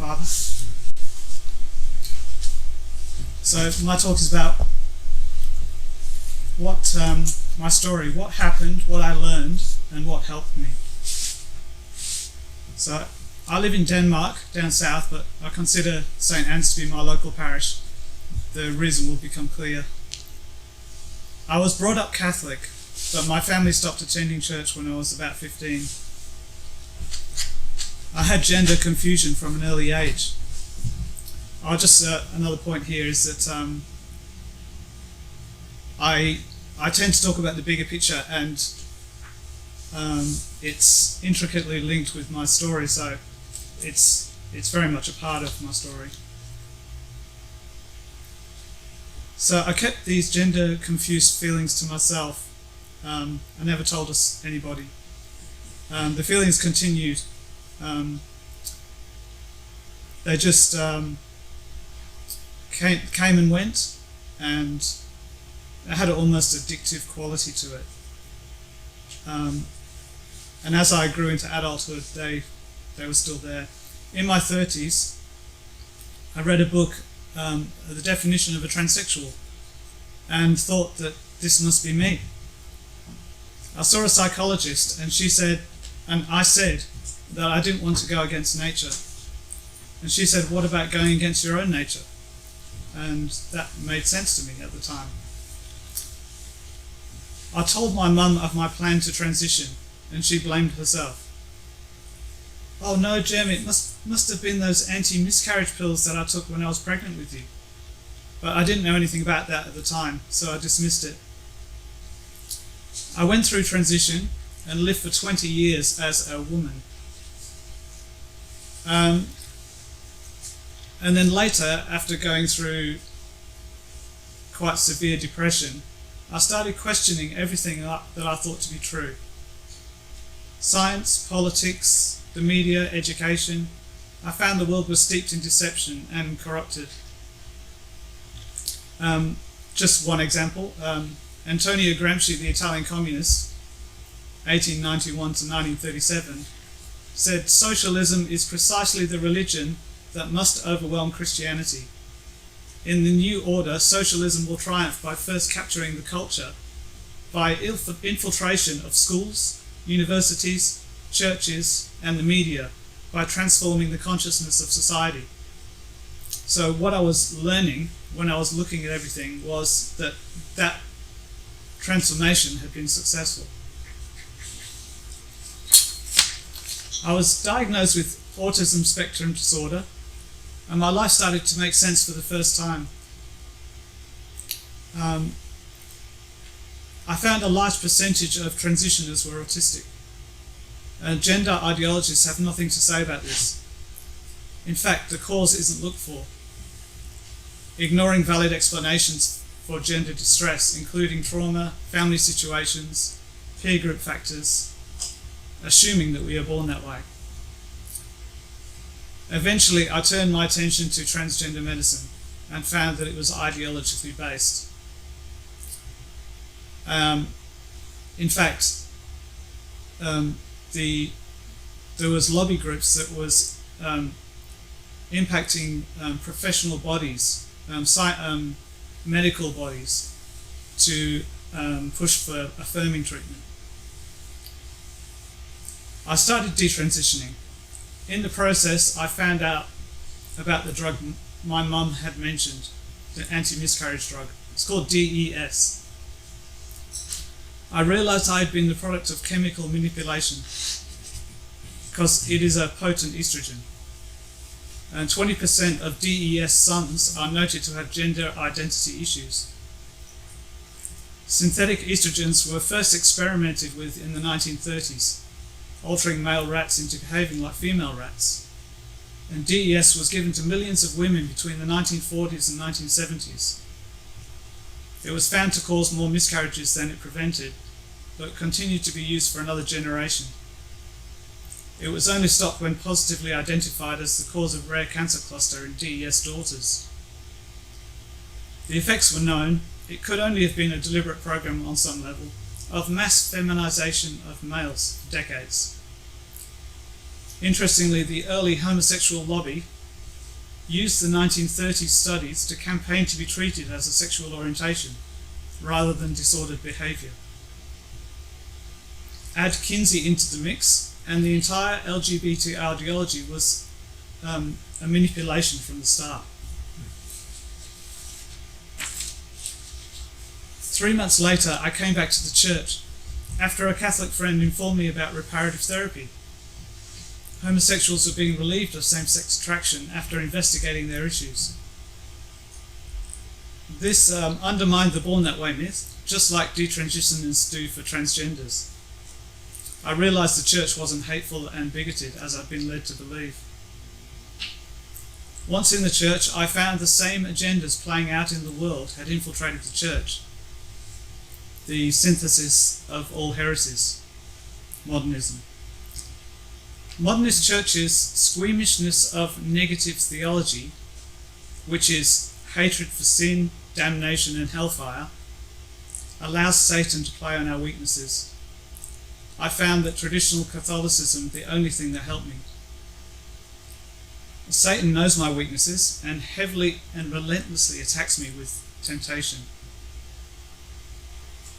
Father. So my talk is about what my story, what happened, what I learned, and what helped me. So I live in Denmark, down south, but I consider St. Anne's to be my local parish. The reason will become clear. I was brought up Catholic, but my family stopped attending church when I was about 15. I had gender confusion from an early age. Another point here is that I tend to talk about the bigger picture, and it's intricately linked with my story, so it's very much a part of my story. So I kept these gender confused feelings to myself. I never told anybody. The feelings continued. They just came and went, and it had an almost addictive quality to it. And as I grew into adulthood, they were still there. In my 30s, I read a book, the definition of a transsexual, and thought that this must be me. I saw a psychologist, and I said that I didn't want to go against nature. And she said, what about going against your own nature? And that made sense to me at the time. I told my mum of my plan to transition, and she blamed herself. Oh no, Jem, it must have been those anti-miscarriage pills that I took when I was pregnant with you. But I didn't know anything about that at the time, so I dismissed it. I went through transition and lived for 20 years as a woman. And then later, after going through quite severe depression, I started questioning everything that I thought to be true. Science, politics, the media, education. I found the world was steeped in deception and corrupted. Just one example, Antonio Gramsci, the Italian communist, 1891 to 1937, said socialism is precisely the religion that must overwhelm Christianity. In the new order, socialism will triumph by first capturing the culture, by infiltration of schools, universities, churches, and the media, by transforming the consciousness of society. So what I was learning when I was looking at everything was that transformation had been successful. I was diagnosed with autism spectrum disorder, and my life started to make sense for the first time. I found a large percentage of transitioners were autistic. Gender ideologists have nothing to say about this. In fact, the cause isn't looked for. Ignoring valid explanations for gender distress, including trauma, family situations, peer group factors, assuming that we are born that way. Eventually, I turned my attention to transgender medicine and found that it was ideologically based. In fact, there was lobby groups that was impacting professional bodies, medical bodies, to push for affirming treatment. I started detransitioning. In the process, I found out about the drug my mum had mentioned, the anti-miscarriage drug. It's called DES. I realised I had been the product of chemical manipulation because it is a potent estrogen. And 20% of DES sons are noted to have gender identity issues. Synthetic estrogens were first experimented with in the 1930s, altering male rats into behaving like female rats. And DES was given to millions of women between the 1940s and 1970s. It was found to cause more miscarriages than it prevented, but continued to be used for another generation. It was only stopped when positively identified as the cause of rare cancer cluster in DES daughters. The effects were known. It could only have been a deliberate program on some level of mass feminization of males for decades. Interestingly, the early homosexual lobby used the 1930s studies to campaign to be treated as a sexual orientation rather than disordered behaviour. Add Kinsey into the mix, and the entire LGBT ideology was a manipulation from the start. 3 months later, I came back to the church after a Catholic friend informed me about reparative therapy. Homosexuals were being relieved of same-sex attraction after investigating their issues. This undermined the Born That Way myth, just like detransitioners do for transgenders. I realised the church wasn't hateful and bigoted as I'd been led to believe. Once in the church, I found the same agendas playing out in the world had infiltrated the church. The synthesis of all heresies, modernism. Modernist churches' squeamishness of negative theology, which is hatred for sin, damnation and hellfire, allows Satan to play on our weaknesses. I found that traditional Catholicism the only thing that helped me. Satan knows my weaknesses and heavily and relentlessly attacks me with temptation.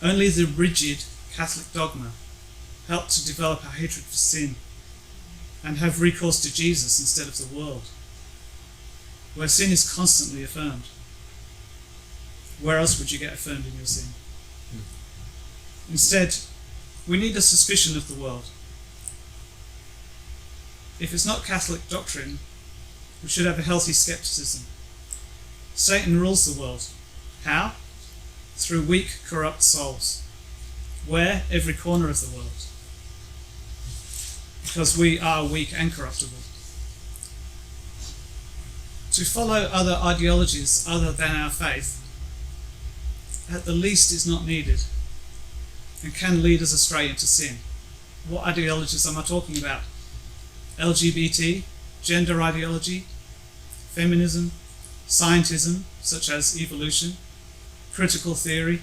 Only the rigid Catholic dogma helped to develop a hatred for sin and have recourse to Jesus instead of the world, where sin is constantly affirmed. Where else would you get affirmed in your sin? Instead, we need a suspicion of the world. If it's not Catholic doctrine, we should have a healthy skepticism. Satan rules the world. How? Through weak, corrupt souls. Where? Every corner of the world. Because we are weak and corruptible. To follow other ideologies other than our faith, at the least, is not needed and can lead us astray into sin. What ideologies am I talking about? LGBT, gender ideology, feminism, scientism, such as evolution, critical theory.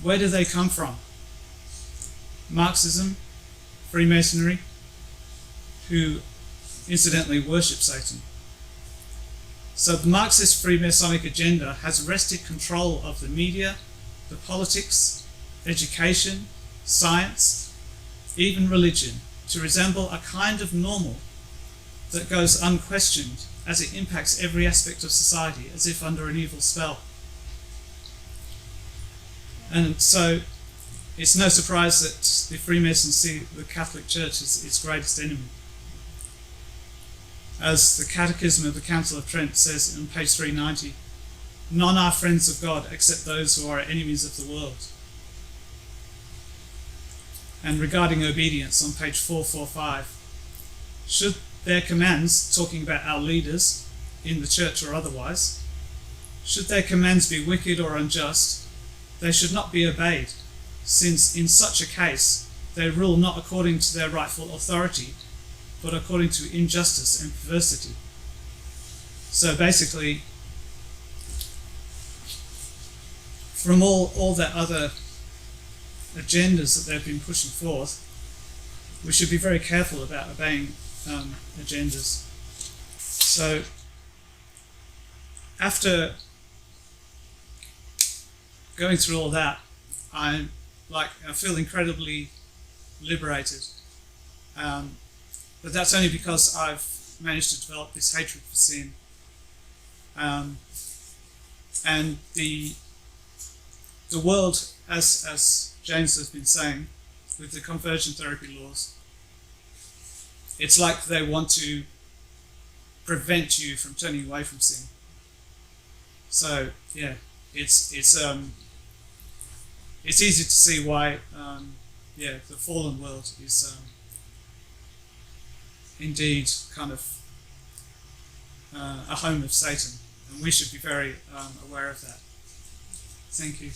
Where do they come from? Marxism, Freemasonry, who incidentally worship Satan. So the Marxist Freemasonic agenda has wrested control of the media, the politics, education, science, even religion, to resemble a kind of normal that goes unquestioned as it impacts every aspect of society as if under an evil spell. And so it's no surprise that the Freemasons see the Catholic Church as its greatest enemy. As the Catechism of the Council of Trent says on page 390, none are friends of God except those who are enemies of the world. And regarding obedience on page 445, should their commands, talking about our leaders in the church or otherwise, should their commands be wicked or unjust, they should not be obeyed, since in such a case they rule not according to their rightful authority, but according to injustice and perversity. So basically, from all that other agendas that they've been pushing forth, we should be very careful about obeying agendas. So after going through all that, I feel incredibly liberated. But that's only because I've managed to develop this hatred for sin. And the world, as James has been saying, with the conversion therapy laws, it's like they want to prevent you from turning away from sin. So yeah, it's easy to see why the fallen world is indeed kind of a home of Satan, and we should be very aware of that. Thank you.